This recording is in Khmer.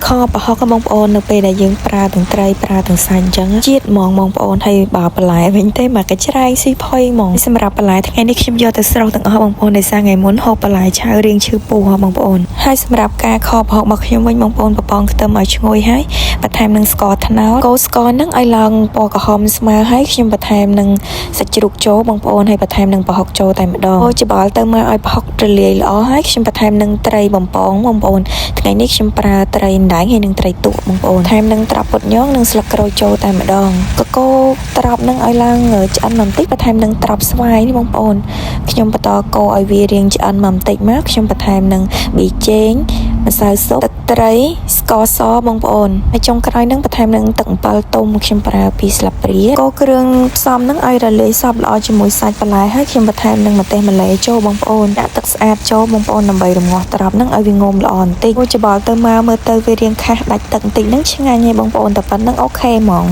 ខប្រហុកបងប្អូននៅពេលដែលយើងប្រើទាំងត្រីប្រើទាំងសាច់អញ្ចឹងជាតិហ្មងបងប្អូនហើយបើបន្លែវិញទេមកកញ្ច្រែងស៊ីផុយហ្មងសម្រាប់បន្លែថ្ងៃនេះខ្ញុំយកទៅស្រុះទាំងអស់បងប្អូនដោយសារថ្ងៃមុនហូបបន្លែឆៅរៀងឈឺពោះបងប្អូនហើយសម្រាប់ការខប្រហុករបស់ខ្ញុំវិញបងប្អូនប្រប៉ងខ្ទឹមឲ្យឈ្ងុយហើយបន្ថែមនឹងស្ករត្នោតកូរស្ករហ្នឹងឲ្យឡើងពណ៌ក្រហមស្មើហើយខ្ញុំបន្ថែមនឹងសាច់ជ្រូកចូលបងប្អូនហើយបន្ថែមនឹងប្រហុកចូលតែម្ដងអូច្បល់ទៅមកឲ្យប្រហុករលាយល្អហើយខ្ញុំបន្ថែមនឹងត្រីបំពងបងប្អូនថ្ងៃនេះខ្ញុំប្រើត្រីអណ្ដែងហើយនឹងត្រីទុកបងប្អូនថែមនឹងត្រប់ពុតញងនិងស្លឹកក្រូចចូលតែម្ដងកកូរត្រប់នឹងឲ្យឡើងឆ្អិនបន្តិចបន្ថែមនឹងត្រប់ស្វាយនេះបងប្អូនខ្ញុំបន្តកូរឲ្យវារាងឆ្អិនបន្តិចមកខ្ញុំបន្ថែមនឹងប៊ីចេងម្សៅស៊ុបទឹកត្រីស្ករសបងប្អូនហើយចុងក្រោយនឹងបន្ថែមនឹងទឹកអំបិលទុំខ្ញុំប្រើ2ស្លាបព្រាកូរគ្រឿងផ្សំនឹងឲ្យរលាយសព្វល្អជាមួយសាច់បន្លែហើយខ្ញុំបន្ថែមនឹងម្ទេសម្លែចូលបងប្អូនដាក់ទឹកស្អាតចូលបងប្អូនដើម្បីរងាស់ត្រប់នឹងឲ្យវាងំល្អបន្តិចអូច្បល់ទៅមកមើលទៅវារាងខាស់ដាច់ទឹកបន្តិចនឹងឆ្ងាញ់ហើយបងប្អូនតែប៉ុណ្្នឹងអូខេហ្មង